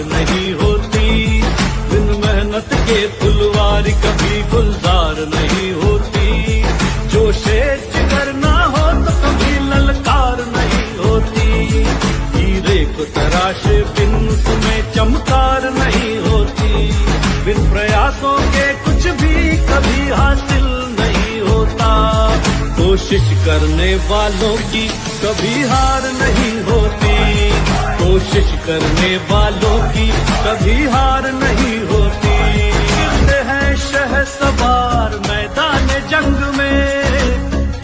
नहीं होती, बिन मेहनत के फुलवारी कभी गुलजार नहीं होती। जो शेर जिगर ना हो तो कभी ललकार नहीं होती, हीरे को तराशे बिन उसमें चमकार नहीं होती। बिन प्रयासों के कुछ भी कभी हासिल नहीं होता, कोशिश करने वालों की कभी हार नहीं होती, कोशिश करने वालों की कभी हार नहीं होती। गिरते हैं शहसवार मैदान जंग में,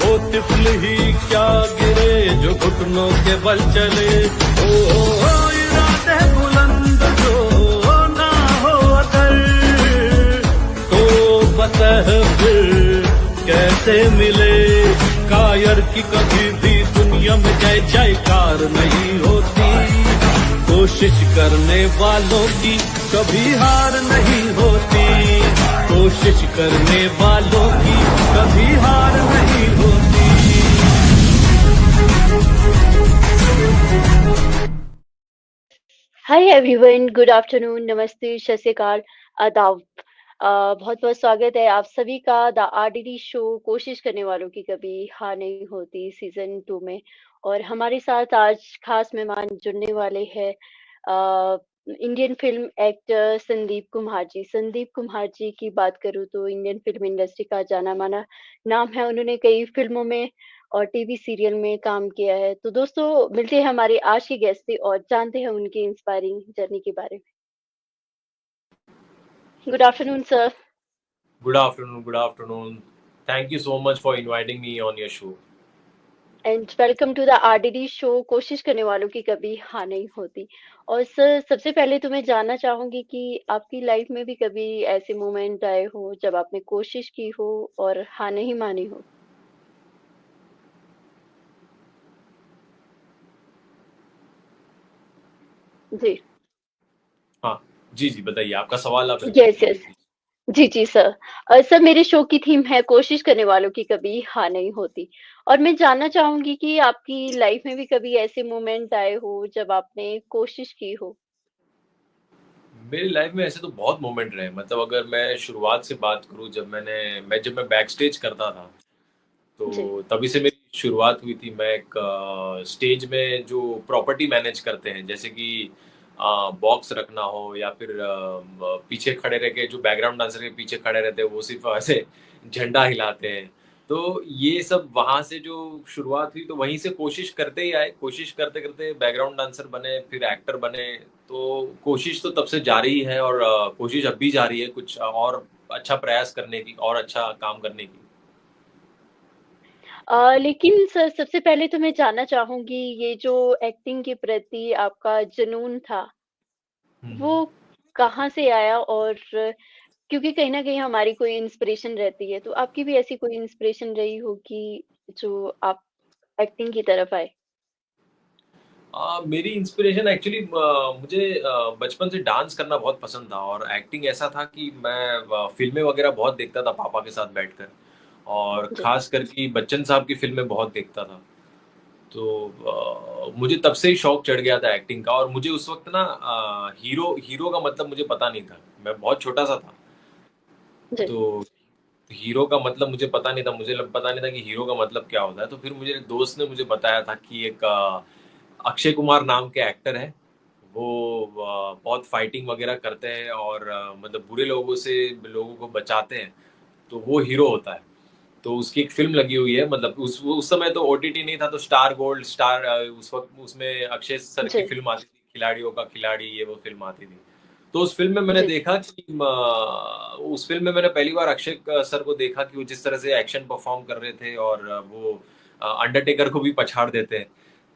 वो तिफल ही क्या गिरे जो घुटनों के बल चले। ओ इरादे बुलंद जो ना हो अगर, तो बतह फिर कैसे मिले। कायर की कभी भी दुनिया में जय जयकार नहीं होती, कोशिश करने वालों की कभी हार नहीं होती, कोशिश करने वालों की कभी हार नहीं होती। हाय एवरीवन, गुड आफ्टरनून, नमस्ते, सत श्री अकाल, आदाब। बहुत बहुत स्वागत है आप सभी का द आरडीडी शो कोशिश करने वालों की कभी हार नहीं होती सीजन 2 में। और हमारे साथ आज खास मेहमान जुड़ने वाले हैं इंडियन फिल्म एक्टर संदीप कुम्हार जी। संदीप कुम्हार जी की बात करूँ तो इंडियन फिल्म इंडस्ट्री का जाना माना नाम है। उन्होंने कई फिल्मों में और टीवी सीरियल में काम किया है। तो दोस्तों, मिलते हैं हमारे आज के गेस्ट से और जानते हैं उनकी इंस्पायरिंग जर्नी के बारे में। Good afternoon sir. Good afternoon. Good afternoon. Thank you so much for inviting me on your show. And welcome to the RDD show कोशिश करने वालों की कभी हार नहीं होती। और सर, सबसे पहले तो मैं जानना चाहूंगी कि आपकी लाइफ में भी कभी ऐसे मोमेंट आए हो जब आपने कोशिश की हो और हार नहीं मानी हो। जी। हाँ, जी जी, बताइए आपका सवाल आप रिपीट यस यस। कीजिए। जी, जी सर। सर, मेरे शो की थीम है कोशिश करने वालों की कभी हार नहीं होती। और मैं जानना चाहूँगी कि आपकी लाइफ में भी कभी ऐसे मोमेंट आए हो जब आपने कोशिश की हो? मेरी लाइफ में ऐसे तो बहुत मोमेंट रहे, मतलब अगर मैं शुरुआत से बात करूँ, जब मैं बैक स्टेज करता था, जी, तो तभी से मेरी शुरुआत हुई थी। मैं एक स्टेज में जो प्रॉपर्टी मैनेज करते हैं, जैसे कि बॉक्स रखना हो या फिर पीछे खड़े रह के जो बैकग्राउंड डांसर के पीछे खड़े रहते हैं, वो सिर्फ ऐसे झंडा हिलाते हैं। तो ये सब वहाँ से जो शुरुआत हुई, तो वहीं से कोशिश करते ही आए, कोशिश करते-करते बैकग्राउंड डांसर बने, फिर एक्टर बने। तो कोशिश तो तब से जारी ही है और कोशिश अब भी जारी है, कुछ और अच्छा प्रयास करने की और अच्छा काम करने की। लेकिन सर, सबसे पहले तो मैं जानना चाहूँगी ये जो एक्टिंग के प्रति आपका जुनून था, हुँ, वो हुँ। कहाँ से आया? और क्योंकि कहीं न कहीं हमारी कोई इंस्पिरेशन रहती है, तो आपकी भी ऐसी कोई इंस्पिरेशन रही होगी जो आप एक्टिंग की तरफ आए? मेरी इंस्पिरेशन एक्चुअली मुझे बचपन से डांस करना बहुत पसंद था और एक्टिंग ऐसा था कि मैं फ़िल्में वगैरह बहुत देखता था पापा के साथ बैठकर, और जी, ख़ास करके बच्चन साहब की फ़िल्में बहुत देखता था। तो मुझे तब से ही शौक चढ़ गया था एक्टिंग का, और मुझे उस वक़्त ना हीरो हीरो का मतलब मुझे पता नहीं था। मैं बहुत छोटा-सा था। जी, तो हीरो का मतलब मुझे पता नहीं था, पता नहीं था कि हीरो का मतलब क्या होता है। तो फिर मुझे एक दोस्त ने मुझे बताया था कि एक अक्षय कुमार नाम के एक्टर हैं। वो बहुत फाइटिंग वगैरह करते हैं और मतलब बुरे लोगों को बचाते हैं, तो वो हीरो होता है। तो उसकी एक फ़िल्म लगी हुई है, मतलब उस समय तो ओटीटी नहीं था, तो स्टार गोल्ड, उस वक़्त उसमें अक्षय सर की जी, फ़िल्म आती थी, खिलाड़ियों का खिलाड़ी, ये वो फ़िल्म आती थी। तो उस फ़िल्म में मैंने जी। देखा कि उस फ़िल्म में मैंने पहली बार अक्षय सर को देखा कि वो जिस तरह से एक्शन परफ़ॉर्म कर रहे थे, और वो अंडरटेकर को भी पछाड़ देते हैं।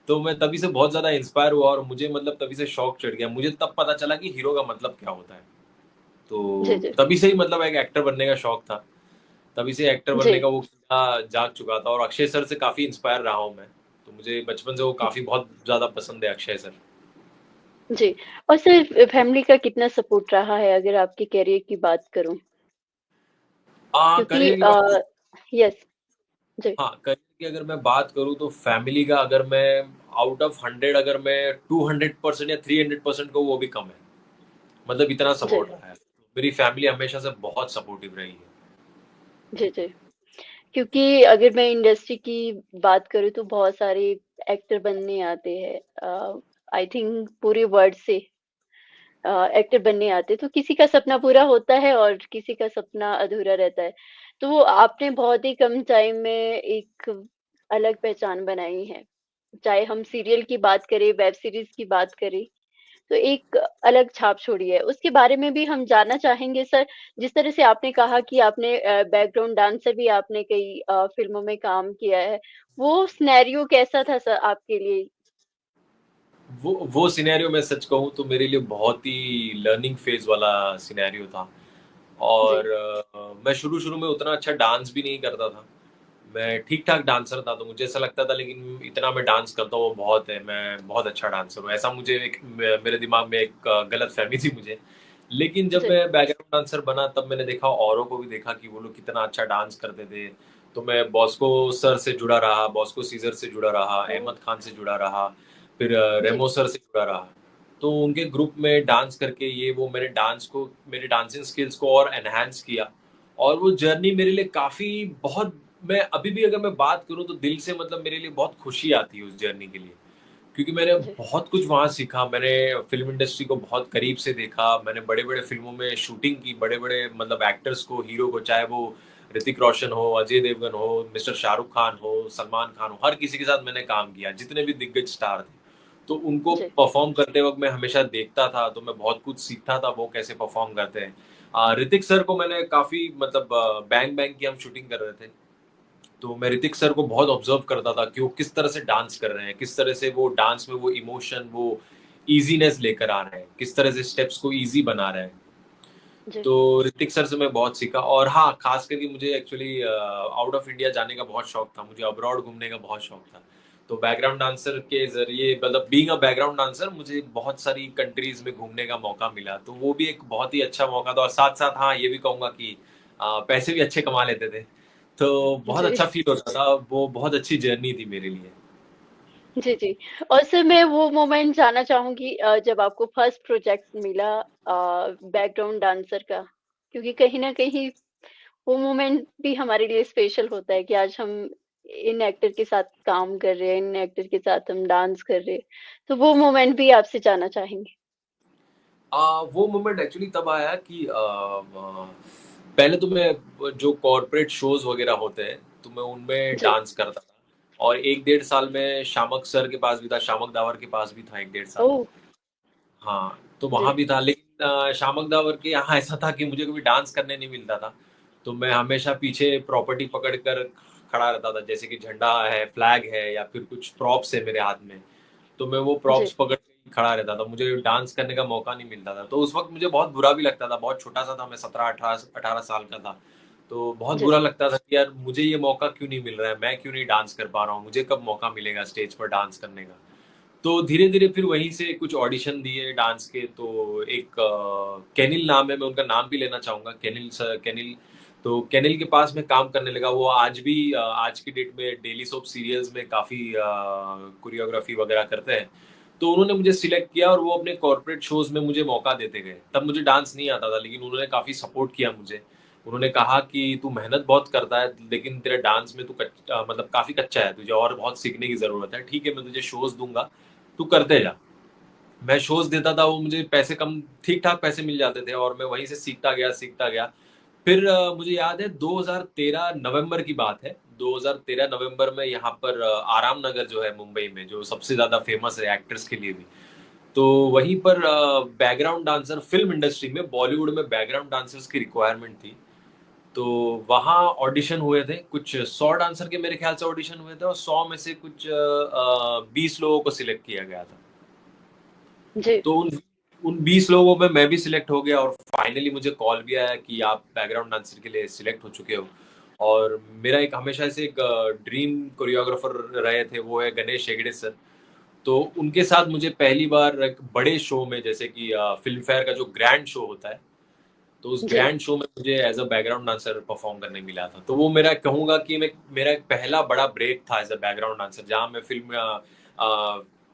तो मैं तभी से बहुत ज़्यादा इंस्पायर हुआ और मुझे मतलब तभी से शौक चढ़ गया। मुझे तब पता चला कि हीरो का मतलब क्या होता है। जी, तो जी, तभी से ही मतलब एक एक्टर बनने का शौक था। तभी से एक्टर जी। बनने का वो कीड़ा जाग चुका था, और अक्षय सर से काफ़ी इंस्पायर रहा हूँ मैं। तो मुझे बचपन से वो काफ़ी बहुत ज़्यादा पसंद है अक्षय सर। जी। और सर, फैमिली का कितना सपोर्ट रहा है अगर आपके करियर की बात करूँ? क्योंकि करियर की बात यस, जी, हाँ, करियर की अगर मैं बात करूँ, तो फैमिली का अगर मैं आउट ऑफ 100 अगर मैं 200% या 300% कहूँ, वो भी कम है। मतलब इतना जी, सपोर्ट रहा है। मेरी फैमिली हमेशा से बहुत सपोर्टिव रही है। जी, जी। क्योंकि अगर मैं इंडस्ट्री की बात करूँ तो बहुत सारे एक्टर बनने आते हैं। आई थिंक पूरे वर्ल्ड से एक्टर बनने आते हैं, तो किसी का सपना पूरा होता है और किसी का सपना अधूरा रहता है। तो आपने बहुत ही कम टाइम में एक अलग पहचान बनाई है। चाहे हम सीरियल की बात करें, वेब सीरीज़ की बात करें, तो एक अलग छाप छोड़ी है। उसके बारे में भी हम जानना चाहेंगे सर, जिस तरह से आपने कहा कि आपने बैकग्राउंड डांसर भी आपने कई फ़िल्मों में काम किया है। वो सिनेरियो कैसा था सर आपके लिए? वो सिनेरियो मैं सच कहूँ तो मेरे लिए बहुत ही लर्निंग फेज वाला सिनेरियो था। जी, और मैं शुरू-शुरू में उतना अच्छा डांस भी नहीं करता था। मैं ठीक-ठाक डांसर था, तो मुझे ऐसा लगता था लेकिन इतना मैं डांस करता हूँ वो बहुत है, मैं बहुत अच्छा डांसर हूँ। ऐसा मुझे एक मेरे दिमाग में एक गलतफ़हमी थी मुझे। लेकिन जब जी, मैं बैकग्राउंड डांसर बना तब मैंने देखा औरों को भी देखा कि वो लोग कितना अच्छा डांस करते थे। तो मैं बॉस्को सर से जुड़ा रहा, बॉस्को सीज़र से जुड़ा रहा, ओह! अहमद खान से जुड़ा रहा, फिर जी, रेमो सर से जुड़ा रहा। तो उनके ग्रुप में डांस करके ये वो मेरे डांस को मेरे डांसिंग स्किल्स को और एनहांस किया। और वो जर्नी मेरे लिए काफ़ी बहुत मैं अभी भी अगर मैं बात करूँ तो दिल से मतलब मेरे लिए बहुत खुशी आती है उस जर्नी के लिए। क्योंकि मैंने जी, बहुत कुछ वहाँ सीखा, मैंने फ़िल्म इंडस्ट्री को बहुत करीब से देखा, मैंने बड़े-बड़े फ़िल्मों में शूटिंग की, बड़े-बड़े मतलब एक्टर्स को, हीरो को, चाहे वो ऋतिक रोशन हो, अजय देवगन हो, मिस्टर शाहरुख खान हो, सलमान खान हो, हर किसी के साथ मैंने काम किया, जितने भी दिग्गज स्टार थे। तो उनको जी, परफ़ॉर्म करते वक़्त मैं हमेशा देखता था, तो मैं बहुत कुछ सीखता था, वो कैसे परफ़ॉर्म करते हैं। ऋतिक सर को मैंने काफ़ी मतलब बैंग बैंग की हम शूटिंग कर रहे थे। तो मैं ऋतिक सर को बहुत ऑब्ज़र्व करता था कि वो किस तरह से डांस कर रहे हैं, किस तरह से वो डांस में वो इमोशन, वो ईज़ीनेस लेकर आ रहे हैं, किस तरह से स्टेप्स को ईज़ी बना रहे हैं। जी, तो ऋतिक सर से मैं बहुत सीखा और हाँ, ख़ास करके मुझे एक्चुअली आउट ऑफ इंडिया जाने का बहुत शौक था, मुझे अब्रॉड घूमने का बहुत शौक था। तो बैकग्राउंड डांसर के ज़रिए मतलब बीइंग अ बैकग्राउंड डांसर मुझे बहुत सारी कंट्रीज़ में घूमने का मौका मिला, तो वो भी एक बहुत ही अच्छा मौका था और साथ-साथ हाँ, ये भी कहूँगा कि पैसे भी अच्छे कमा लेते थे। तो बहुत जी। अच्छा फ़ील होता था, वो बहुत अच्छी जर्नी थी मेरे लिए। जी, जी। और सर मैं वो मोमेंट जानना चाहूँगी जब आपको फर्स्ट प्रोजेक्ट मिला बैकग्राउंड डांसर का, क्योंकि कहीं न कहीं वो मोमेंट भी हमारे लिए स्पेशल होता है कि आज हम इन एक्टर के साथ काम कर रहे हैं, इन एक्टर के साथ हम डांस कर रहे हैं। तो वो मोमेंट भी आपसे जानना चाहेंगे? वो मोमेंट एक्चुअली तब आया कि पहले तो मैं जो कॉर्पोरेट शोज़ वग़ैरह होते हैं, तो मैं उनमें जी। डांस करता था और 1 डेढ़ साल मैं शामक सर के पास भी था, शामक दावर के पास भी था 1 डेढ़ साल। ओह! हाँ, तो जी, वहाँ भी था लेकिन शामक दावर के यहाँ ऐसा था कि मुझे कभी डांस करने नहीं मिलता था। तो मैं हमेशा पीछे प्रॉपर्टी पकड़ कर खड़ा रहता था, जैसे कि झंडा है, फ्लैग है या फिर कुछ प्रॉप्स है मेरे हाथ में। तो मैं वो जी, प्रॉप्स पकड़ के ही खड़ा रहता था, मुझे डांस करने का मौका नहीं मिलता था। तो उस वक़्त मुझे बहुत बुरा भी लगता था, बहुत छोटा-सा था मैं 17-18 साल का था। तो बहुत जी, बुरा लगता था कि यार मुझे ये मौका क्यों नहीं मिल रहा है, मैं क्यों नहीं डांस कर पा रहा हूँ, मुझे कब मौका मिलेगा स्टेज पर डांस करने का। तो धीरे-धीरे फिर वहीं से कुछ ऑडिशन दिए डांस के, तो एक केनिल नाम है, मैं उनका नाम भी लेना चाहूँगा, केनिल। तो केनिल के पास मैं काम करने लगा, वो आज भी आज की डेट में डेली सोप सीरियल्स में काफ़ी कोरियोग्राफ़ी वगैरह करते हैं। तो उन्होंने मुझे सिलेक्ट किया और वो अपने कॉर्पोरेट शोज़ में मुझे मौका देते गए। तब मुझे डांस नहीं आता था, लेकिन उन्होंने काफ़ी सपोर्ट किया मुझे। उन्होंने कहा कि तू मेहनत बहुत करता है, लेकिन तेरा डांस में तू मतलब काफ़ी कच्चा है, तुझे और बहुत सीखने की ज़रूरत है। ठीक है, मैं तुझे शोज़ दूँगा, तू करते जा। मैं शोज़ देता था, वो मुझे पैसे कम ठीक-ठाक पैसे मिल जाते थे और मैं वहीं से सीखता गया, सीखता गया। फिर मुझे याद है 2013 नवंबर की बात है। 2013 नवंबर में यहाँ पर आराम नगर जो है मुंबई में, जो सबसे ज़्यादा फ़ेमस है एक्टर्स के लिए भी। तो वहीं पर बैकग्राउंड डांसर फ़िल्म इंडस्ट्री में, बॉलीवुड में बैकग्राउंड डांसर्स की रिक्वायरमेंट थी। तो वहाँ ऑडिशन हुए थे, कुछ 100 डांसर के मेरे ख़्याल से ऑडिशन हुए थे और 100 में से कुछ 20 लोगों को सिलेक्ट किया गया था। जी, तो उन 20 लोगों में मैं भी सिलेक्ट हो गया और फाइनली मुझे कॉल भी आया कि आप बैकग्राउंड डांसर के लिए सिलेक्ट हो चुके हो। और मेरा एक हमेशा से एक ड्रीम कोरियोग्राफर रहे थे, वो है गणेश हेगड़े सर। तो उनके साथ मुझे पहली बार एक बड़े शो में, जैसे कि फ़िल्म फेयर का जो ग्रैंड शो होता है, तो उस जी, ग्रैंड शो में मुझे as a background dancer perform करने मिला था। तो वो मेरा कहूँगा कि मैं मेरा एक पहला बड़ा ब्रेक था एज़ अ बैकग्राउंड डांसर, जहाँ मैं फ़िल्म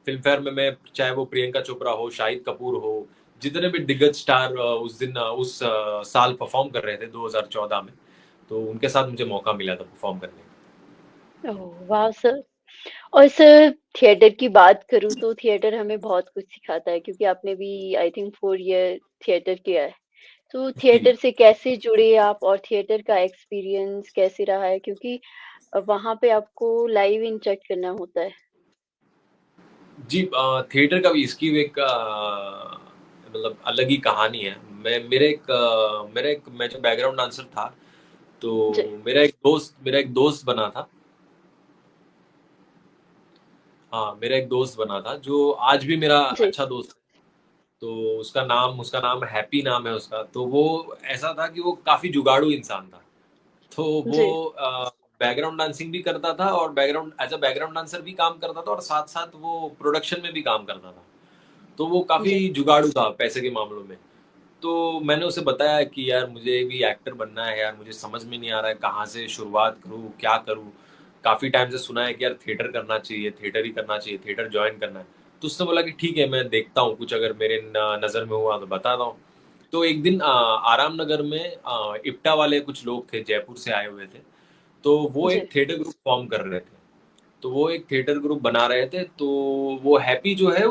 फेयर में मैं, चाहे वो प्रियंका चोपड़ा हो, शाहिद कपूर हो जितने भी दिग्गज स्टार उस दिन उस साल परफॉर्म कर रहे थे 2014 में, तो उनके साथ मुझे मौका मिला था परफॉर्म करने का। ओह वाह सर! और सर थिएटर की बात करूँ तो थिएटर हमें बहुत कुछ सिखाता है क्योंकि आपने भी आई थिंक 4 ईयर थिएटर किया है। तो जी। थिएटर से कैसे जुड़े आप और थिएटर का एक्सपीरियंस कैसे रहा है? क्योंकि वहाँ पे आपको लाइव इंटरैक्ट करना होता है। जी, थिएटर का भी इसकी भी एक मतलब अलग ही कहानी है। मैं जब बैकग्राउंड डांसर था, जी, तो मेरा एक दोस्त बना था। हाँ, मेरा एक दोस्त बना था जो आज भी मेरा जी, अच्छा दोस्त है। तो उसका नाम हैप्पी नाम है उसका। तो वो ऐसा था कि वो काफ़ी जुगाड़ू इंसान था। तो वो जी, बैकग्राउंड डांसिंग भी करता था और बैकग्राउंड डांसर भी काम करता था और साथ-साथ वो प्रोडक्शन में भी काम करता था। तो वो जी, काफ़ी जुगाड़ू था पैसे के मामलों में। तो मैंने उसे बताया कि यार मुझे भी एक्टर बनना है यार, मुझे समझ में नहीं आ रहा है कहाँ से शुरुआत करूँ, क्या करूँ? काफ़ी टाइम से सुना है कि यार थिएटर करना चाहिए, थिएटर ही करना चाहिए, थिएटर जॉइन करना है। तो उसने बोला कि ठीक है, मैं देखता हूँ, कुछ अगर मेरे न नज़र में हुआ तो बताता हूँ। तो एक दिन आराम नगर में इप्टा वाले कुछ लोग थे, जयपुर से आए हुए थे। तो वो जी, एक थिएटर ग्रुप फ़ॉर्म कर रहे थे। तो वो एक थिएटर ग्रुप बना रहे थे, तो वो हैप्पी जो है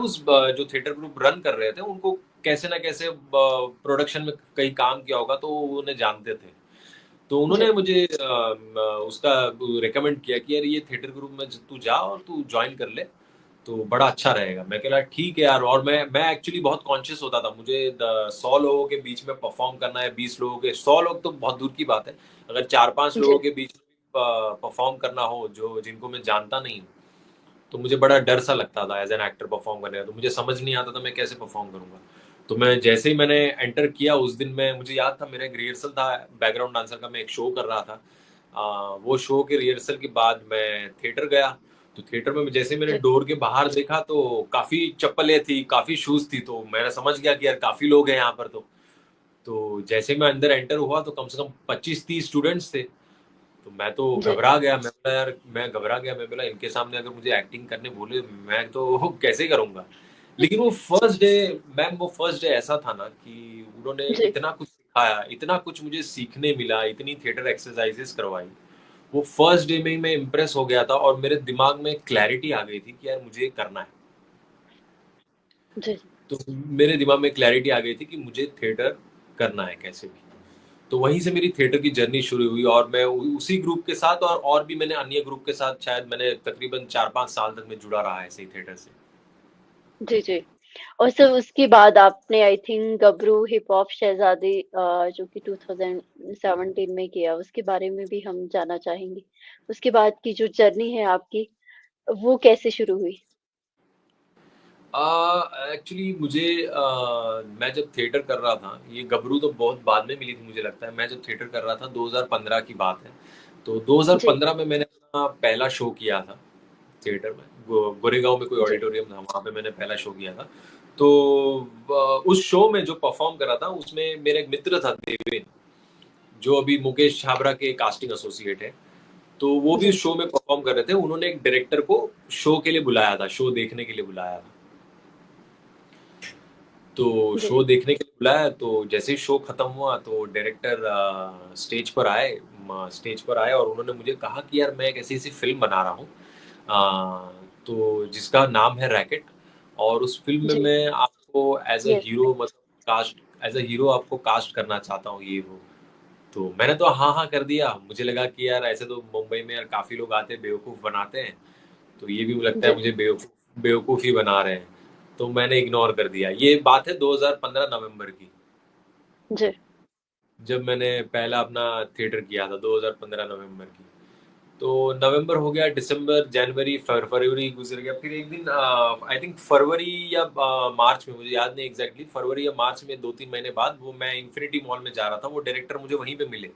जो थिएटर ग्रुप रन कर रहे थे, उनको कैसे ना कैसे प्रोडक्शन में कहीं काम किया होगा, तो वो उन्हें जानते थे। तो जी, उन्होंने मुझे उसका रिकमेंड किया कि यार ये थिएटर ग्रुप में तू जा और तू ज्वाइन कर ले, तो बड़ा अच्छा रहेगा। मैं कह रहा ठीक है यार। और मैं एक्चुअली बहुत कॉन्शियस होता था, मुझे 100 लोगों के बीच में परफॉर्म करना है, 20 लोगों के, 100 लोग तो बहुत दूर की बात है, अगर 4-5 लोगों जी, के बीच में परफॉर्म करना हो जो जिनको मैं जानता नहीं हूँ, तो मुझे बड़ा डर सा लगता था एज एन एक्टर परफॉर्म करने का। तो मुझे समझ नहीं आता था मैं कैसे परफॉर्म करूंगा। तो मैं जैसे ही मैंने एंटर किया उस दिन, मैं मुझे याद था मेरा एक रिहर्सल था बैकग्राउंड डांसर का, मैं एक शो कर रहा था। वो शो के रिहर्सल के बाद मैं थिएटर गया। तो थिएटर में जैसे ही मैंने जी, डोर के बाहर देखा तो काफी चप्पलें थी, काफी शूज थी। तो मैंने समझ गया कि यार काफी लोग हैं यहाँ पर। तो जैसे ही मैं अंदर एंटर हुआ तो कम से कम 25-30 स्टूडेंट्स थे। तो मैं तो जी, घबरा गया। मैं बोला यार, मैं घबरा गया। मैं बोला इनके सामने अगर मुझे एक्टिंग करने बोले, मैं तो कैसे करूँगा? लेकिन वो फर्स्ट डे ऐसा था ना कि उन्होंने जी, इतना कुछ सिखाया, इतना कुछ मुझे सीखने मिला, इतनी थिएटर एक्सरसाइज़ेज़ करवाई। वो फर्स्ट डे में ही मैं इम्प्रेस हो गया था और मेरे दिमाग में क्लैरिटी आ गई थी कि यार मुझे ये करना है। जी। तो मेरे दिमाग में क्लैरिटी आ गई थी कि मुझे थिएटर करना है कैसे भी। तो वहीं से मेरी थिएटर की जर्नी शुरू हुई और मैं उसी ग्रुप के साथ और भी मैंने अन्य ग्रुप के साथ शायद मैंने तकरीबन 4-5 साल तक मैं जुड़ा रहा ऐसे ही थिएटर से। जी, जी। और सर उसके बाद आपने I think Gabru hip hop Shehzadi जो कि 2017 में किया, उसके बारे में भी हम जानना चाहेंगे। उसके बाद की जो जर्नी है आपकी, वो कैसे शुरू हुई? एक्चुअली मैं जब थिएटर कर रहा था, ये गबरू तो बहुत बाद में मिली थी मुझे लगता है। मैं जब थिएटर कर रहा था 2015 की बात है। तो जी, 2015 में मैंने अपना पहला शो किया था थिएटर में। गोरेगांव में कोई जी, ऑडिटोरियम था, वहाँ पे मैंने पहला शो किया था। तो उस शो में जो परफॉर्म कर रहा था उसमें मेरा एक मित्र था देवेन, जो अभी मुकेश छाबड़ा के कास्टिंग एसोसिएट है। तो वो भी जी, उस शो में परफॉर्म कर रहे थे। उन्होंने एक डायरेक्टर को शो के लिए बुलाया था, शो देखने के लिए बुलाया था। तो जी, शो देखने के लिए बुलाया, तो जैसे ही शो खत्म हुआ तो डायरेक्टर स्टेज पर आए और उन्होंने मुझे कहा कि यार मैं एक ऐसी ऐसी फिल्म बना रहा हूँ, तो जिसका नाम है रैकेट। और उस फिल्म में जी, मैं आपको एज अ यस, हीरो मतलब कास्ट एज अ हीरो आपको कास्ट करना चाहता हूँ, ये वो। तो मैंने तो हाँ हाँ कर दिया। मुझे लगा कि यार ऐसे तो मुंबई में यार काफी लोग आते हैं बेवकूफ बनाते हैं, तो ये भी लगता है जी, मुझे बेवकूफ बेवकूफ ही बना रहे हैं। तो मैंने इग्नोर कर दिया। ये बात है 2015 नवंबर की, जी, जब मैंने पहला अपना थिएटर किया था 2015 नवंबर की। तो नवंबर हो गया, दिसंबर, जनवरी, फरवरी गुजर गया। फिर एक दिन आई थिंक फरवरी या मार्च में, मुझे याद नहीं एग्जैक्टली, फरवरी या मार्च में 2-3 महीने बाद वो मैं इन्फिनिटी मॉल में जा रहा था, वो डायरेक्टर मुझे वहीं पे मिले।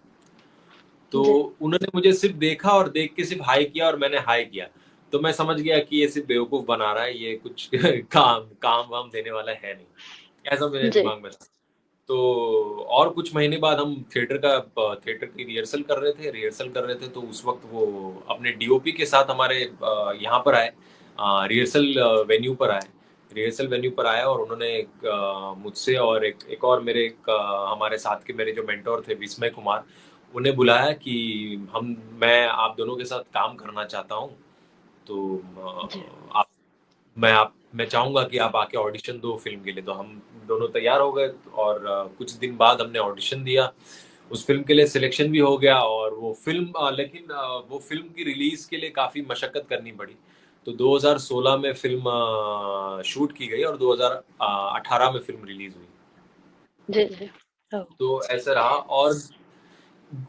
तो जी, उन्होंने मुझे सिर्फ देखा और देख के सिर्फ हाय किया और मैंने हाय किया। तो मैं समझ गया कि ये सिर्फ बेवकूफ बना रहा है, ये कुछ काम काम वाम देने वाला है नहीं, ऐसा मेरे जी, दिमाग में था। तो और कुछ महीने बाद हम थिएटर की रिहर्सल कर रहे थे। तो उस वक्त वो अपने डीओपी के साथ हमारे यहाँ पर आए, रिहर्सल वेन्यू पर आए। रिहर्सल वेन्यू पर आया और उन्होंने मुझसे और एक और मेरे हमारे साथ के मेरे जो मेंटोर थे विस्मय कुमार, उन्हें बुलाया कि मैं आप दोनों के साथ काम करना चाहता हूँ। तो जी, आप मैं चाहूँगा कि आप आके ऑडिशन दो फ़िल्म के लिए। तो हम दोनों तैयार हो गए और कुछ दिन बाद हमने ऑडिशन दिया। उस फ़िल्म के लिए सिलेक्शन भी हो गया और वो फ़िल्म लेकिन वो फ़िल्म की रिलीज़ के लिए काफ़ी मशक्कत करनी पड़ी। तो 2016 में फ़िल्म शूट की गई और 2018 में फ़िल्म रिलीज़ हुई। जी, जी। ओह! तो ऐसा रहा और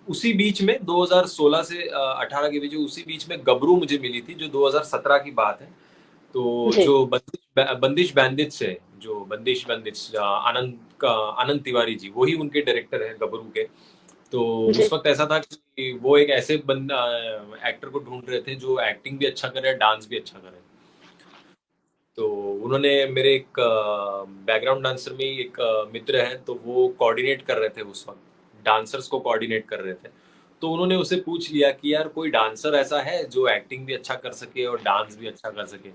उसी बीच में 2016 से 18 के बीच उसी बीच में गबरू मुझे मिली थी जो 2017 की बात है। तो जी, जो बंदिश बैंडिट्स है, जो बंदिश बैंडिट्स आनंद तिवारी जी, वही उनके डायरेक्टर हैं गबरू के। तो जी, उस वक़्त ऐसा था कि वो एक ऐसे एक्टर को ढूँढ रहे थे जो एक्टिंग भी अच्छा करे, डांस भी अच्छा करे। तो उन्होंने मेरे एक बैकग्राउंड डांसर में ही एक मित्र हैं, तो वो कोऑर्डिनेट कर रहे थे उस वक़्त, डांसर्स को कोऑर्डिनेट कर रहे थे। तो उन्होंने उससे पूछ लिया कि यार कोई डांसर ऐसा है जो एक्टिंग भी अच्छा कर सके और डांस भी अच्छा कर सके?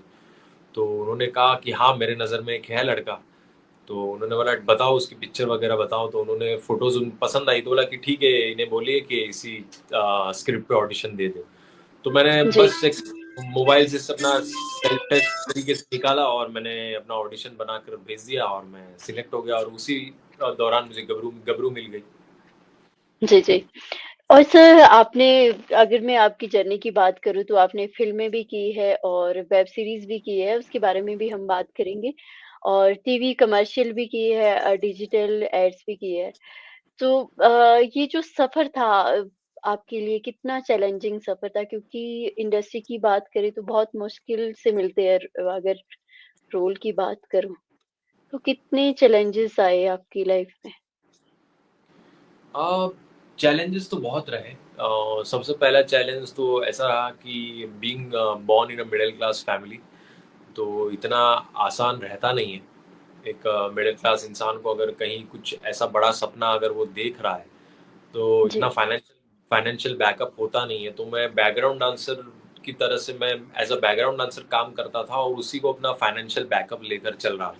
तो उन्होंने कहा कि हाँ, मेरे नज़र में एक है लड़का। तो उन्होंने बोला बताओ उसकी पिक्चर वगैरह बताओ, तो उन्होंने फ़ोटोज़ उन पसंद आई तो बोला कि ठीक है, इन्हें बोलिए कि इसी स्क्रिप्ट पे ऑडिशन दे दें। तो मैंने जी। बस एक मोबाइल से अपना सेल्फ टेस्ट तरीके से निकाला और मैंने अपना ऑडिशन बनाकर भेज दिया और मैं सिलेक्ट हो गया और उसी दौरान मुझे गबरू गबरू मिल गई। जी, जी। और सर आपने अगर मैं आपकी जर्नी की बात करूँ तो आपने फ़िल्में भी की है और वेब सीरीज़ भी की है, उसके बारे में भी हम बात करेंगे। और टीवी कमर्शियल भी की है डिजिटल एड्स भी की है। तो ये जो सफ़र था आपके लिए कितना चैलेंजिंग सफ़र था? क्योंकि इंडस्ट्री की बात करें तो बहुत मुश्किल से मिलते हैं अगर रोल की बात करूँ, तो कितने चैलेंजेस आए आपकी लाइफ़ में? चैलेंजेस तो बहुत रहे। सबसे पहला चैलेंज तो ऐसा रहा कि being born in a middle class family, तो इतना आसान रहता नहीं है। एक मिडिल क्लास इंसान को अगर कहीं कुछ ऐसा बड़ा सपना अगर वो देख रहा है, तो जी, इतना फाइनेंशियल बैकअप होता नहीं है। तो मैं बैकग्राउंड डांसर की तरह से मैं एज़ अ बैकग्राउंड डांसर काम करता था और उसी को अपना फाइनेंशियल बैकअप लेकर चल रहा था।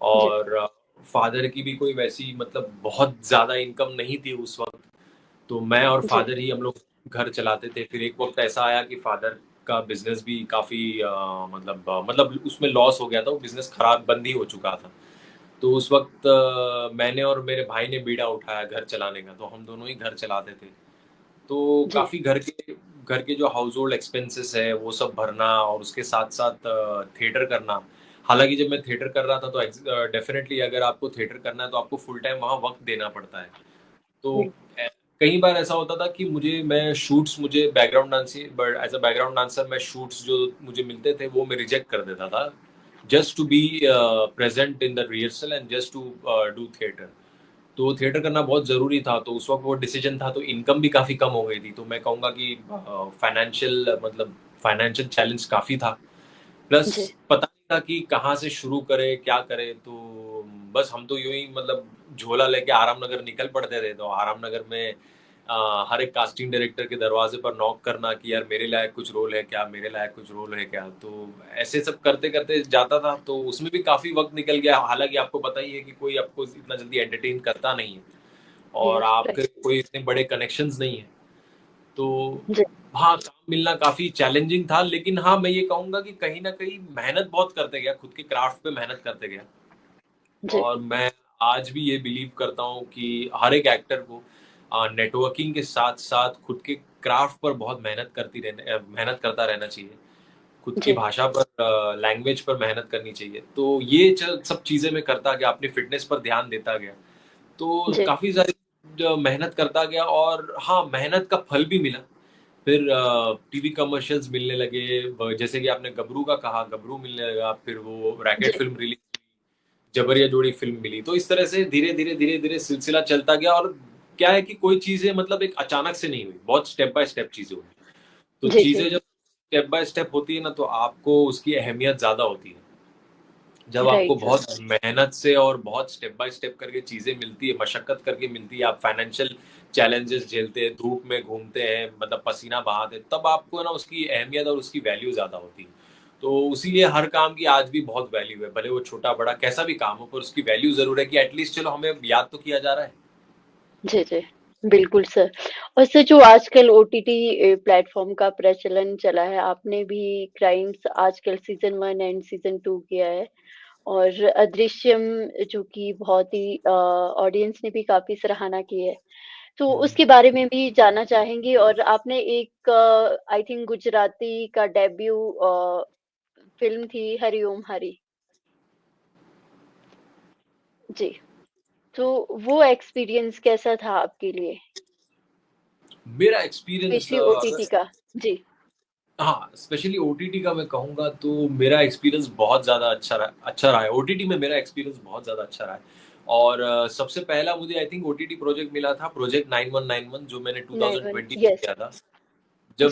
जी, और फादर की भी कोई वैसी मतलब बहुत ज़्यादा इनकम नहीं थी उस वक़्त। तो मैं और जी, फादर ही हम लोग घर चलाते थे। फिर एक वक़्त ऐसा आया कि फादर का बिज़नेस भी काफ़ी मतलब उसमें लॉस हो गया था, वो बिज़नेस खराब बंद ही हो चुका था। तो उस वक़्त मैंने और मेरे भाई ने बीड़ा उठाया घर चलाने का, तो हम दोनों ही घर चलाते थे। तो जी, काफ़ी घर के जो हाउस होल्ड एक्सपेंसेस है, वो सब भरना और उसके साथ-साथ थिएटर करना। हालाँकि जब मैं थिएटर कर रहा था तो डेफ़िनेटली अगर आपको थिएटर करना है तो आपको फुल टाइम वहाँ वक़्त देना पड़ता है। तो जी, ए कई बार ऐसा होता था कि मुझे एज़ अ बैकग्राउंड डांसर मैं शूट्स जो मुझे मिलते थे वो मैं रिजेक्ट कर देता था। Just to be present in the rehearsal and just to do theatre. तो थिएटर करना बहुत ज़रूरी था, तो उस वक़्त वो डिसीज़न था, तो इनकम भी काफ़ी कम हो गई थी। तो मैं कहूँगा कि फाइनेंशियल चैलेंज काफ़ी था। प्लस जी, पता नहीं था कि कहाँ से शुरू करें, क्या करें? तो बस हम तो यूँ ही मतलब झोला लेके आराम नगर निकल पड़ते थे। तो आराम नगर में हर एक कास्टिंग डायरेक्टर के दरवाज़े पर नॉक करना कि यार मेरे लायक कुछ रोल है क्या? मेरे लायक कुछ रोल है क्या? तो ऐसे सब करते-करते जाता था, तो उसमें भी काफ़ी वक़्त निकल गया। हालाँकि आपको पता ही है कि कोई आपको इतना जल्दी एंटरटेन करता नहीं है और यस, आपके राइट, कोई इतने बड़े कनेक्शंस नहीं हैं। तो जी, हाँ, काम मिलना काफ़ी चैलेंजिंग था, लेकिन हाँ, मैं ये कहूँगा कि कहीं न कहीं मेहनत बहुत करते गया, खुद के क्राफ्ट पे मेहनत करते गया। जी, और मैं आज भी ये बिलीव करता हूँ कि हर एक एक्टर को नेटवर्किंग के साथ-साथ खुद के क्राफ्ट पर बहुत मेहनत करता रहना चाहिए। खुद की जी, भाषा पर लैंग्वेज पर मेहनत करनी चाहिए। तो ये सब चीज़ें मैं करता गया, अपनी फ़िटनेस पर ध्यान देता गया। तो जी, काफ़ी सारी मेहनत करता गया और हाँ, मेहनत का फल भी मिला। फिर टीवी कमर्शियल्स मिलने लगे, जैसे कि आपने गबरू का कहा, गबरू मिलने लगा, फिर वो रैकेट जी, फ़िल्म रिलीज़ हुई, जबरिया जोड़ी फ़िल्म मिली। तो इस तरह से धीरे-धीरे सिलसिला चलता गया और क्या है कि कोई चीज़ें मतलब एक अचानक से नहीं हुई, बहुत स्टेप बाय स्टेप चीज़ें हुई। तो जी, चीज़ें जी, जब स्टेप बाय स्टेप होती है ना, तो आपको उसकी अहमियत ज़्यादा होती है। जब आपको राइट सर, बहुत मेहनत से और बहुत स्टेप बाय स्टेप करके चीज़ें मिलती है, मशक्कत करके मिलती है, आप फाइनेंशियल चैलेंजेस झेलते हैं, धूप में घूमते हैं, मतलब पसीना बहाते हैं, तब आपको है ना उसकी अहमियत और उसकी वैल्यू ज़्यादा होती है। तो इसीलिए हर काम की आज भी बहुत वैल्यू है, भले वो छोटा बड़ा कैसा भी काम हो, पर उसकी वैल्यू जरूर है कि एटलीस्ट चलो हमें याद तो किया जा रहा है। जी, जी। बिल्कुल सर। और सर जो आजकल ओटीटी प्लेटफ़ॉर्म का प्रचलन चला है, आपने भी क्राइम्स आजकल सीज़न 1 एंड सीज़न 2 किया है और अदृश्यम जो कि बहुत ही ऑडियंस ने भी काफ़ी सराहना की है। तो हम्म। उसके बारे में भी जानना चाहेंगे और आपने एक आई थिंक गुजराती का डेब्यू फ़िल्म थी हरि ओम हरि। जी, तो वो एक्सपीरियंस कैसा था आपके लिए? मेरा एक्सपीरियंस स्पेशली ओटीटी का? जी, हाँ, स्पेशली ओटीटी का मैं कहूँगा तो मेरा एक्सपीरियंस बहुत ज़्यादा अच्छा रहा है। ओटीटी में मेरा एक्सपीरियंस बहुत ज़्यादा अच्छा रहा है और सबसे पहला मुझे आई थिंक ओटीटी प्रोजेक्ट मिला था प्रोजेक्ट 9191 जो मैंने 91 2020 में यस, किया था। जब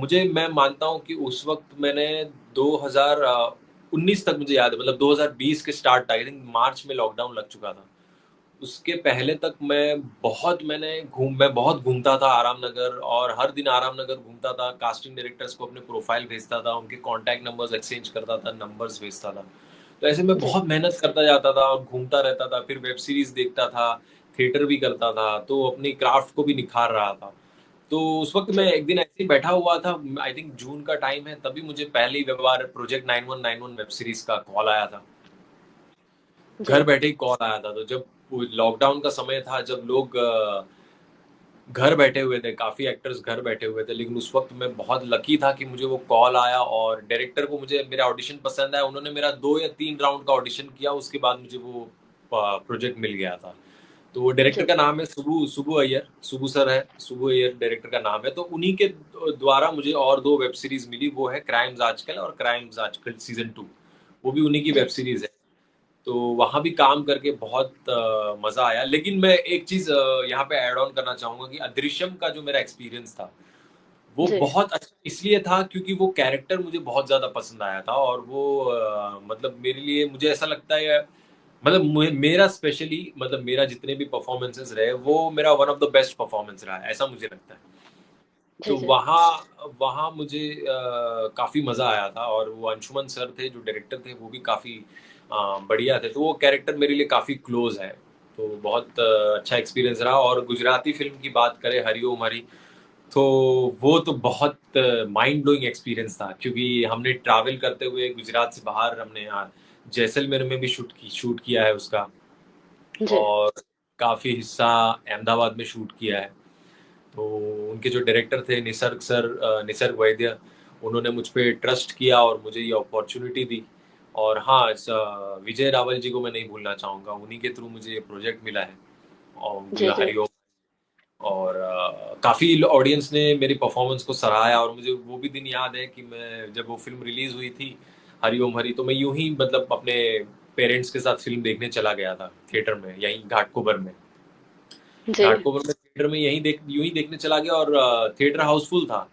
जी, मैं मानता हूँ कि उस वक़्त मैंने 2019 तक मुझे याद है मतलब 2020 के स्टार्ट आई थिंक मार्च में लॉकडाउन लग चुका था। उसके पहले तक मैं बहुत घूमता था आराम नगर और हर दिन आराम नगर घूमता था, कास्टिंग डायरेक्टर्स को अपने प्रोफाइल भेजता था, उनके कॉन्टैक्ट नंबर्स एक्सचेंज करता था, नंबर्स भेजता था। तो ऐसे में जी, बहुत मेहनत करता जाता था और घूमता रहता था, फिर वेब सीरीज़ देखता था, थिएटर भी करता था, तो अपनी क्राफ्ट को भी निखार रहा था। तो उस वक़्त मैं जी, एक दिन ऐसे ही बैठा हुआ था, आई थिंक जून का टाइम है, तभी मुझे पहली बार प्रोजेक्ट 9191 वेब सीरीज़ का कॉल आया था। घर जी, बैठे ही कॉल आया था, तो जब वो लॉकडाउन का समय था, जब लोग घर बैठे हुए थे, काफ़ी एक्टर्स घर बैठे हुए थे, लेकिन उस वक़्त मैं बहुत लकी था कि मुझे वो कॉल आया और डायरेक्टर को मुझे मेरा ऑडिशन पसंद आया। उन्होंने मेरा 2 या 3 राउंड का ऑडिशन किया, उसके बाद मुझे वो प्रोजेक्ट मिल गया था। तो वो डायरेक्टर जी, का नाम है सुबु सुबु अय्यर, सुबु सर है, सुबु अय्यर डायरेक्टर का नाम है। तो उन्हीं के द्वारा मुझे और 2 वेब सीरीज़ मिली, वो है क्राइम्स आजकल और क्राइम्स आजकल सीज़न 2 वो भी उन्हीं की वेब जी, सीरीज़ है। तो वहाँ भी काम करके बहुत मज़ा आया। लेकिन मैं एक चीज़ यहाँ पे ऐड ऑन करना चाहूँगा कि अदृश्यम का जो मेरा एक्सपीरियंस था, वो जी, बहुत अच्छा इसलिए था क्योंकि वो कैरेक्टर मुझे बहुत ज़्यादा पसंद आया था और वो मतलब मेरे लिए मुझे ऐसा लगता है मतलब मेरा स्पेशली मतलब मेरा जितने भी परफॉर्मेंसेस रहे, वो मेरा one of the best performance रहा है, ऐसा मुझे लगता है। जी, तो जी, वहाँ वहाँ मुझे काफ़ी मज़ा आया था और वो अंशुमन सर थे जो डायरेक्टर थे वो भी काफ़ी बढ़िया थे। तो वो कैरेक्टर मेरे लिए काफ़ी क्लोज़ है। तो बहुत अच्छा एक्सपीरियंस रहा और गुजराती फ़िल्म की बात करें हरि ओम हरि, तो वो तो बहुत माइंड ब्लोइंग एक्सपीरियंस था क्योंकि हमने ट्रैवल करते हुए गुजरात से बाहर हमने जैसलमेर में भी शूट किया है उसका जी, और काफ़ी हिस्सा अहमदाबाद में शूट किया है। तो उनके जो डायरेक्टर थे निसर्ग वैद्य, उन्होंने मुझ पे ट्रस्ट किया और मुझे ये अपॉर्च्युनिटी दी। और हाँ, विजय रावल जी को मैं नहीं भूलना चाहूँगा, उन्हीं के थ्रू मुझे ये प्रोजेक्ट मिला है और जी, जी, हरिओम और काफ़ी ऑडियंस ने मेरी परफॉर्मेंस को सराहा और मुझे वो भी दिन याद है कि मैं जब वो फ़िल्म रिलीज़ हुई थी, हरि ओम हरि, तो मैं यूँ ही मतलब अपने पेरेंट्स के साथ फ़िल्म देखने चला गया था थिएटर में, यहीं घाटकोपर में। जी, घाटकोपर में थिएटर में यूं ही देखने चला गया और थिएटर हाउसफुल था।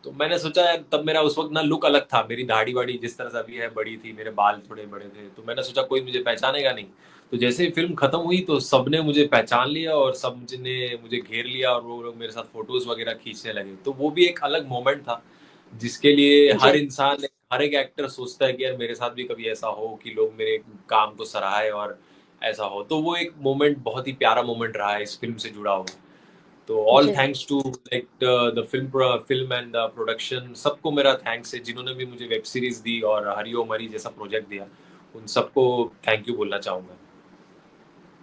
तो मैंने सोचा यार तब मेरा उस वक्त ना लुक अलग था, मेरी दाढ़ी वाड़ी जिस तरह से अभी है बड़ी थी, मेरे बाल थोड़े बड़े थे, तो मैंने सोचा कोई मुझे पहचानेगा नहीं। तो जैसे ही फिल्म खत्म हुई तो सबने मुझे पहचान लिया और सब ने मुझे घेर लिया और वो लोग मेरे साथ फोटोज वगैरह खींचने लगे। तो वो भी एक अलग मोमेंट था जिसके लिए जी, हर एक एक्टर सोचता है कि यार मेरे साथ भी कभी ऐसा हो कि लोग मेरे काम को सराहे और ऐसा हो। तो वो एक मोमेंट बहुत ही प्यारा मोमेंट रहा है इस फिल्म से जुड़ा हुआ। तो ऑल जी, thanks to like the film and the production, सबको मेरा थैंक्स है जिन्होंने भी मुझे वेब सीरीज दी और हरि ओम हरि जैसा प्रोजेक्ट दिया, उन सबको थैंक यू बोलना चाहूंगा।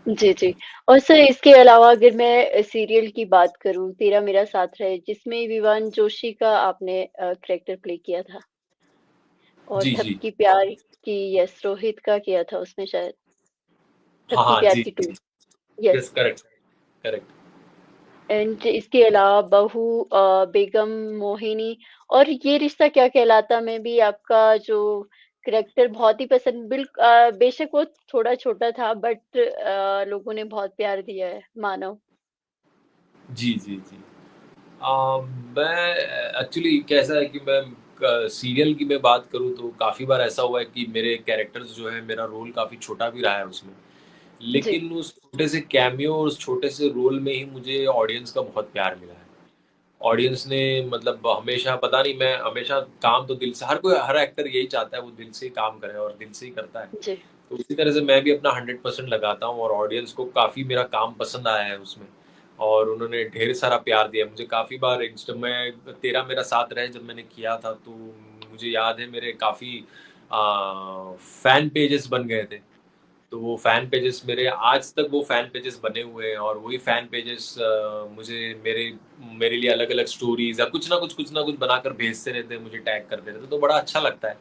जी, जी। और सर इसके अलावा अगर मैं सीरियल की बात करूँ, तेरा मेरा साथ रहे, जिसमें विवान जोशी का आपने कैरेक्टर प्ले किया था और जी ठग जी। की प्यार की यस, रोहित का किया था उसमें शायद, ठग हाँ की हाँ प्यार जी। की 2 yes. Yes correct. Correct. And इसके अलावा बहू बेगम मोहिनी और ये रिश्ता क्या कहलाता में भी आपका जो करैक्टर बहुत ही पसंद बेशक वो थोड़ा छोटा था बट लोगों ने बहुत प्यार दिया है मानव। जी जी जी। मैं एक्चुअली कैसा है कि मैं सीरियल की मैं बात करूँ तो काफ़ी बार ऐसा हुआ है कि मेरे कैरेक्टर्स जो है मेरा रोल काफ़ी छोटा भी रहा है उसमें, जी, लेकिन उस छोटे से कैमियो और उस छोटे से रोल में ही मुझे ऑडियंस का बहुत प्यार मिला है। ऑडियंस ने मतलब हमेशा पता नहीं, मैं हमेशा काम तो दिल से, हर एक्टर यही चाहता है वो दिल से ही काम करे और दिल से ही करता है। जी, तो उसी तरह से मैं भी अपना 100% लगाता हूँ और ऑडियंस को काफ़ी मेरा काम पसंद आया है उसमें, और उन्होंने ढेर सारा प्यार दिया मुझे। काफ़ी बार इंस्टा में तेरा मेरा साथ रहे जब मैंने किया था, तो मुझे याद है मेरे काफ़ी फैन पेजेस बन गए थे। तो वो फैन पेजेस मेरे आज तक वो फैन पेजेस बने हुए हैं, और वही फैन पेजेस मुझे मेरे मेरे लिए अलग अलग स्टोरीज या कुछ ना कुछ बनाकर भेजते रहते हैं, मुझे टैग करते रहते हैं, तो बड़ा अच्छा लगता है।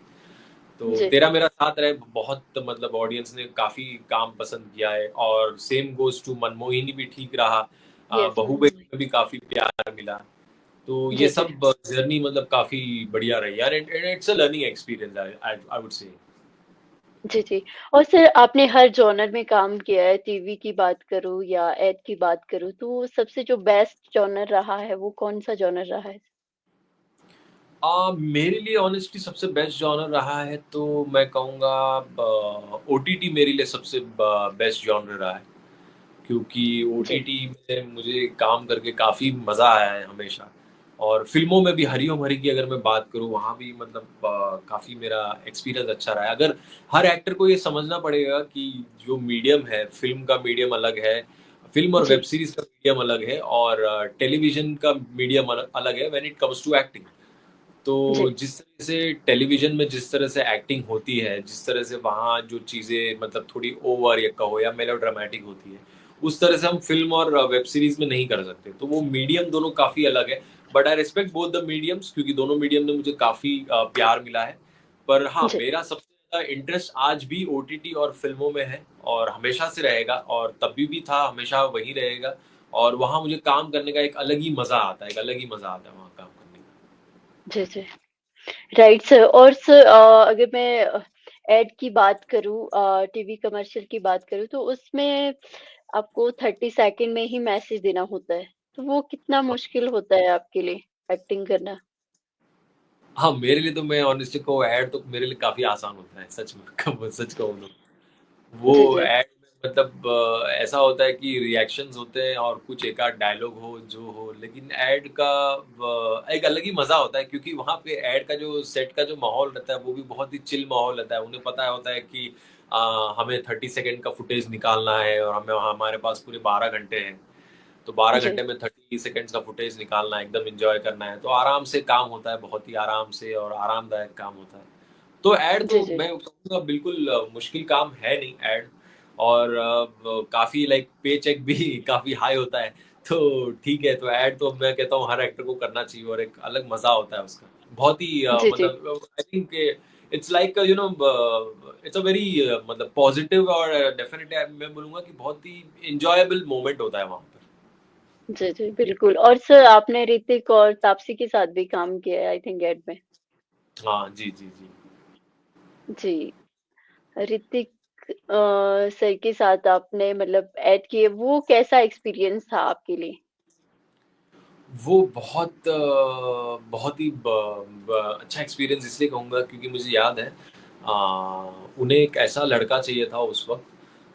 तो जी, तेरा मेरा साथ रहे बहुत मतलब ऑडियंस ने काफी काम पसंद किया है, और सेम गोज टू मनमोहिनी भी ठीक रहा। यस, बाहुबली में भी काफी प्यार मिला। तो ये जी, जी। सब जर्नी मतलब काफी बढ़िया रही यार, it's a learning experience, I would say. जी, जी। और सर आपने हर जॉनर में काम किया है, टीवी की बात करूँ या एड की बात करूँ, तो सबसे जो बेस्ट जॉनर रहा है, वो कौन-सा जॉनर रहा है? मेरे लिए ऑनेस्टली सबसे बेस्ट जॉनर रहा है, तो मैं कहूँगा ओटीटी मेरे लिए सबसे बेस्ट जॉनर रहा है, क्योंकि जी, ओटीटी में मुझे काम करके काफ़ी मज़ा आया है हमेशा। और फ़िल्मों में भी हरी ओम हरी की अगर मैं बात करूँ, वहाँ भी मतलब काफ़ी मेरा एक्सपीरियंस अच्छा रहा है। अगर हर एक्टर को ये समझना पड़ेगा कि जो मीडियम है, फ़िल्म का मीडियम अलग है, फ़िल्म और वेब जी, सीरीज़ का मीडियम अलग है, और टेलीविज़न का मीडियम अलग है when it comes to acting. तो जी, जिस तरह से टेलीविज़न में जिस तरह से एक्टिंग होती है, जिस तरह से वहाँ जो चीज़ें मतलब थोड़ी ओवर या कहो या मेलोड्रामेटिक होती है, उस तरह से हम फ़िल्म और वेब सीरीज़ में नहीं कर सकते। तो वो मीडियम दोनों काफ़ी अलग है। But I respect both the mediums, क्योंकि दोनों मीडियम ने मुझे काफ़ी प्यार मिला है। पर हाँ, जी, मेरा सबसे ज़्यादा इंटरेस्ट आज भी ओटीटी और फ़िल्मों में है, और हमेशा से रहेगा, और तभी भी था, हमेशा वही रहेगा। और वहाँ मुझे काम करने का एक अलग ही मज़ा आता है, एक अलग ही मज़ा आता है वहाँ काम करने का। जी, जी। Right sir. और सर अगर मैं एड की बात करूँ, टीवी कमर्शियल की बात करूँ, तो उसमें आपको 30 सेकंड में ही मैसेज देना होता है। तो वो कितना मुश्किल होता है आपके लिए एक्टिंग करना? हाँ, मेरे लिए तो, मैं ऑनेस्टली कहूँ, ऐड तो मेरे लिए काफ़ी आसान होता है, सच में सच कहूँ तो। जी, वो जी। ऐड में मतलब ऐसा होता है कि रिएक्शंस होते हैं और कुछ एक आध डायलॉग हो, जो हो, लेकिन ऐड का एक अलग ही मज़ा होता है, क्योंकि वहाँ पे ऐड का जो सेट का जो माहौल रहता है, वो भी बहुत ही चिल माहौल रहता है। उन्हें पता होता है कि हमें 30 सेकंड का फुटेज निकालना है, और हमारे पास पूरे 12 घंटे हैं। तो 12 जी, घंटे में 30 सेकंड्स का फुटेज निकालना है, एकदम एन्जॉय करना है, तो आराम से काम होता है, बहुत ही आराम से और आरामदायक काम होता है। तो ऐड जी, तो जी। मैं कहूँगा बिल्कुल मुश्किल काम है नहीं ऐड, और काफ़ी लाइक पे चेक भी काफ़ी हाई होता है, तो ठीक है, तो ऐड तो मैं कहता हूँ हर एक्टर को करना चाहिए, और एक अलग मज़ा होता है उसका। बहुत ही जी, जी। मतलब I think it's like it's a very मतलब पॉजिटिव, और डेफिनिटली मैं बोलूँगा कि बहुत ही एन्जॉयबल मोमेंट होता है वहाँ पर। जी, जी, बिल्कुल। और सर आपने ऋतिक और तापसी के साथ भी काम किया है आई थिंक एड में। हाँ, जी, जी, जी। जी, ऋतिक सर के साथ आपने मतलब एड किए, वो कैसा एक्सपीरियंस था आपके लिए? वो बहुत ही ब ब अच्छा एक्सपीरियंस इसलिए कहूँगा, क्योंकि मुझे याद है उन्हें एक ऐसा लड़का चाहिए था उस वक़्त,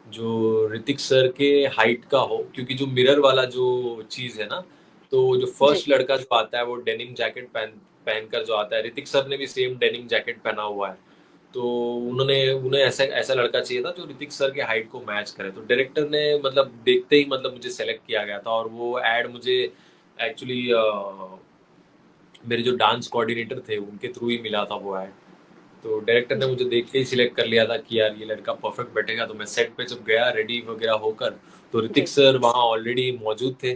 जो ऋतिक सर के हाइट का हो, क्योंकि जो मिरर वाला जो चीज़ है ना, तो जो जी, फर्स्ट लड़का जो आता है वो डेनिम जैकेट पहनकर जो आता है, ऋतिक सर ने भी सेम डेनिम जैकेट पहना हुआ है। तो उन्होंने उन्हें ऐसा ऐसा लड़का चाहिए था जो ऋतिक सर के हाइट को मैच करे। तो डायरेक्टर ने मतलब देखते ही मतलब मुझे सेलेक्ट किया गया था, और वो एड मुझे एक्चुअली मेरे जो डांस कोऑर्डिनेटर थे उनके थ्रू ही मिला था वो एड। तो डायरेक्टर ने जी, मुझे देख के ही सिलेक्ट कर लिया था कि यार ये लड़का परफेक्ट बैठेगा। तो मैं सेट पे जब गया रेडी वगैरह होकर, तो ऋतिक जी, सर वहाँ ऑलरेडी मौजूद थे।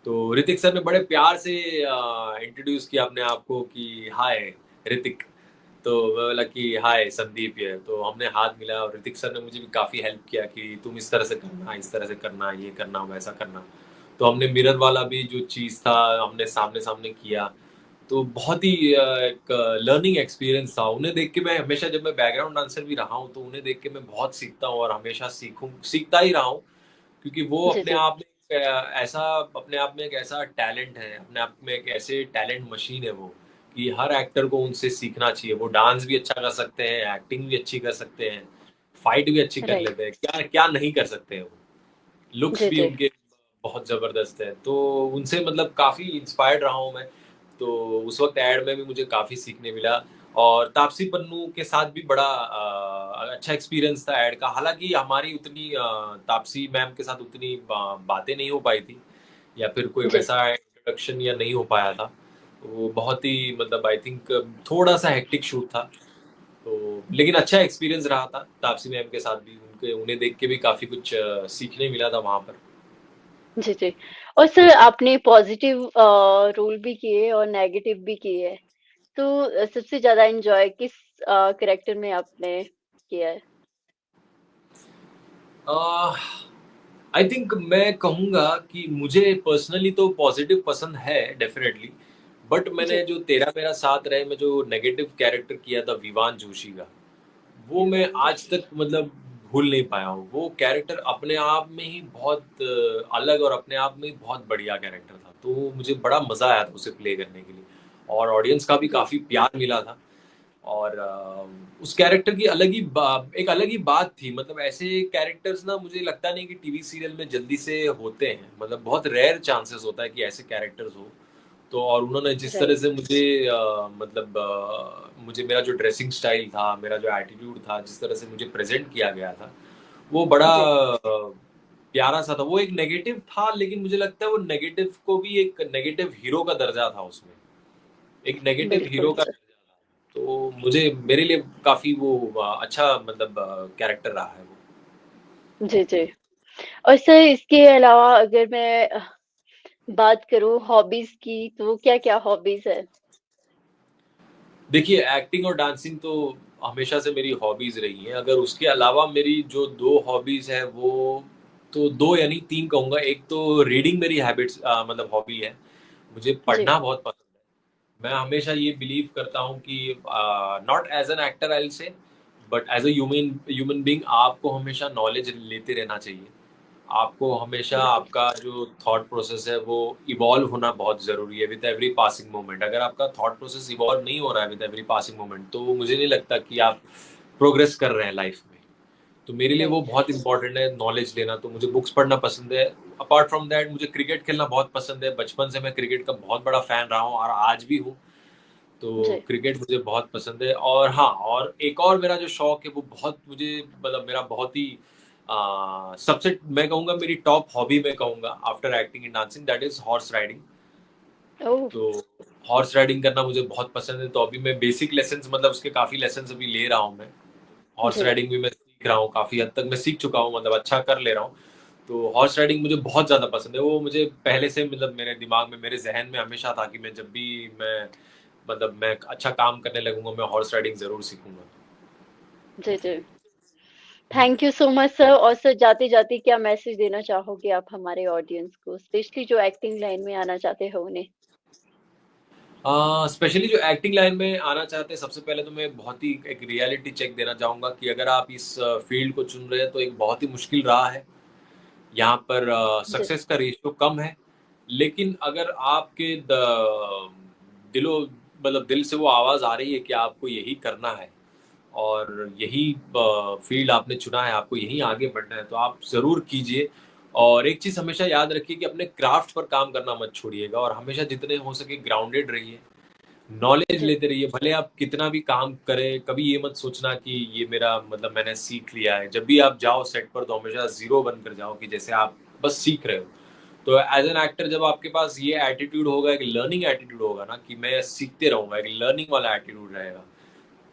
तो ऋतिक सर ने बड़े प्यार से इंट्रोड्यूस किया अपने आप को कि हाय ऋतिक। तो मैं बोला कि हाय संदीप ये। तो हमने हाथ मिलाया, और ऋतिक सर ने मुझे भी काफ़ी हेल्प किया कि तुम इस तरह से करना, इस तरह से करना, ये करना, वैसा करना। तो हमने मिरर वाला भी जो चीज़ था, हमने सामने-सामने किया। तो बहुत ही एक लर्निंग एक्सपीरियंस था। उन्हें देख के मैं हमेशा, जब मैं बैकग्राउंड डांसर भी रहा हूँ, तो उन्हें देख के मैं बहुत सीखता हूँ, और हमेशा सीखता ही रहा हूँ। क्योंकि वो जी, अपने जी, आप में ऐसा अपने आप में एक ऐसा टैलेंट है, अपने आप में एक ऐसे टैलेंट मशीन है वो, कि हर एक्टर को उनसे सीखना चाहिए। वो डांस भी अच्छा कर सकते हैं, एक्टिंग भी अच्छी कर सकते हैं, फाइट भी अच्छी कर राइट। लेते हैं। क्या क्या नहीं कर सकते हैं वो। लुक्स जी, भी जी, उनके बहुत ज़बरदस्त है। तो उनसे मतलब काफ़ी इंस्पायर्ड रहा हूँ मैं। तो उस वक़्त ऐड में भी मुझे काफ़ी सीखने मिला और तापसी पन्नू के साथ भी बड़ा अच्छा एक्सपीरियंस था ऐड का। हालाँकि हमारी उतनी तापसी मैम के साथ उतनी बातें नहीं हो पाई थी या फिर कोई जी। वैसा इंट्रोडक्शन या नहीं हो पाया था। वो बहुत ही मतलब आई थिंक थोड़ा-सा हेक्टिक शूट था। तो लेकिन अच्छा एक्सपीरियंस रहा था तापसी मैम के साथ भी। उनके उन्हें देख के भी काफ़ी कुछ सीखने मिला था वहाँ पर। जी, जी। और सर आपने पॉज़िटिव रोल भी किए और नेगेटिव भी किए हैं। तो सबसे ज़्यादा एन्जॉय किस कैरेक्टर में आपने किया है? आई थिंक मैं कहूँगा कि मुझे पर्सनली तो पॉज़िटिव पसंद है डेफ़िनेटली, बट मैंने जी, जो तेरा मेरा साथ रहे में जो नेगेटिव कैरेक्टर किया था विवान जोशी का, वो मैं विवान आज जोशी। तक मतलब भूल नहीं पाया हूँ। वो कैरेक्टर अपने आप में ही बहुत अलग और अपने आप में ही बहुत बढ़िया कैरेक्टर था। तो मुझे बड़ा मज़ा आया था उसे प्ले करने के लिए और ऑडियंस का भी जी, काफ़ी प्यार मिला था। और उस कैरेक्टर की एक अलग ही बात थी। मतलब ऐसे कैरेक्टर्स ना मुझे लगता नहीं कि टीवी सीरियल में जल्दी से होते हैं। मतलब बहुत रेयर चांसेस होता है कि ऐसे कैरेक्टर्स हो। तो और उन्होंने जिस तरह राइट। से मुझे मतलब मुझे मेरा जो ड्रेसिंग स्टाइल था, मेरा जो एटीट्यूड था, जिस तरह से मुझे प्रेज़ेंट किया गया था, वो बड़ा जी, प्यारा-सा था। वो एक नेगेटिव था लेकिन मुझे लगता है वो नेगेटिव को भी एक नेगेटिव हीरो का दर्जा था उसमें। एक नेगेटिव बिल्कुल हीरो का सर। दर्जा था। तो मुझे मेरे लिए काफ़ी वो अच्छा मतलब कैरेक्टर रहा है वो। जी, जी। और सर इसके अलावा अगर मैं बात करूँ हॉबीज़ की तो क्या-क्या हॉबीज़ है? देखिए एक्टिंग और डांसिंग तो हमेशा से मेरी हॉबीज़ रही हैं। अगर उसके अलावा मेरी जो 2 हॉबीज़ हैं वो तो 2 यानी 3 कहूँगा। एक तो रीडिंग मेरी मतलब हॉबी है। मुझे जी, पढ़ना बहुत पसंद है। मैं हमेशा ये बिलीव करता हूँ कि not as an actor I will say but as a human human being आपको हमेशा नॉलेज लेते रहना चाहिए। आपको हमेशा बिल्कुल। आपका जो थॉट प्रोसेस है वो इवॉल्व होना बहुत ज़रूरी है विद एवरी पासिंग मोमेंट। अगर आपका थॉट प्रोसेस इवॉल्व नहीं हो रहा है विद एवरी पासिंग मोमेंट तो मुझे नहीं लगता कि आप प्रोग्रेस कर रहे हैं लाइफ में। तो मेरे लिए वो राइट। बहुत इम्पोर्टेंट है नॉलेज लेना। तो मुझे बुक्स पढ़ना पसंद है। अपार्ट फ्रॉम दैट मुझे क्रिकेट खेलना बहुत पसंद है। बचपन से मैं क्रिकेट का बहुत बड़ा फ़ैन रहा हूँ और आज भी हूँ। तो जी, क्रिकेट मुझे बहुत पसंद है और हाँ, और एक और मेरा जो शौक है वो बहुत मुझे मतलब मेरा बहुत ही सबसे मैं कहूँगा मेरी टॉप हॉबी मैं कहूँगा after acting and dancing that is horse riding. Oh! तो हॉर्स राइडिंग करना मुझे बहुत पसंद है। तो अभी मैं बेसिक लेसन्स मतलब उसके काफ़ी लेसन्स अभी ले रहा हूँ मैं। हॉर्स जी, राइडिंग भी मैं सीख रहा हूँ, काफ़ी हद तक मैं सीख चुका हूँ मतलब अच्छा कर ले रहा हूँ। तो हॉर्स राइडिंग मुझे बहुत ज़्यादा पसंद है। वो मुझे पहले से मतलब मेरे दिमाग में, मेरे ज़हन में हमेशा था कि मैं जब भी मैं मतलब मैं अच्छा काम करने लगूँगा, मैं हॉर्स राइडिंग ज़रूर सीखूँगा। जी, जी। Thank you so much sir और सर जाते-जाते क्या मैसेज देना चाहोगे आप हमारे ऑडियंस को, स्पेशली जो एक्टिंग लाइन में आना चाहते हैं उन्हें? स्पेशली जो एक्टिंग लाइन में आना चाहते हैं, सबसे पहले तो मैं बहुत ही एक रियलिटी चेक देना चाहूँगा कि अगर आप इस फ़ील्ड को चुन रहे हैं, तो एक बहुत ही मुश्किल राह है। यहाँ पर जी, सक्सेस का रेशियो कम है, लेकिन अगर आपके दिलो मतलब दिल से वो आवाज़ आ रही है कि आपको यही करना है और यही फ़ील्ड आपने चुना है, आपको यहीं आगे बढ़ना है, तो आप ज़रूर कीजिए। और एक चीज़ हमेशा याद रखिए कि अपने क्राफ़्ट पर काम करना मत छोड़िएगा और हमेशा जितने हो सके ग्राउंडेड रहिए। नॉलेज जी, लेते रहिए, भले आप कितना भी काम करें, कभी ये मत सोचना कि ये मेरा मतलब मैंने सीख लिया है। जब भी आप जाओ सेट पर तो हमेशा ज़ीरो बनकर जाओ कि जैसे आप बस सीख रहे हो। तो एज़ एन एक्टर जब आपके पास ये एटीट्यूड होगा, एक लर्निंग एटीट्यूड होगा ना कि मैं सीखते रहूँगा, एक लर्निंग वाला एटीट्यूड रहेगा,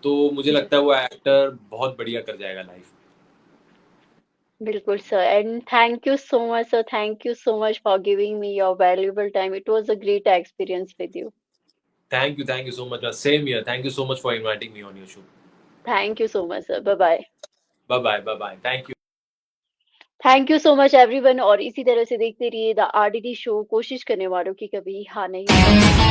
तो मुझे जी। लगता है वो एक्टर बहुत बढ़िया कर जाएगा लाइफ़ में। बिल्कुल sir and thank you so much sir, thank you so much for giving me your valuable time. It was a great experience with you. Thank you so much. Same here. Thank you so much for inviting me on your show. Thank you so much sir. Bye-bye. Bye-bye. Thank you. Thank you so much everyone और इसी तरह से देखते रहिए the RDD show कोशिश करने वालों की कभी हार नहीं होती।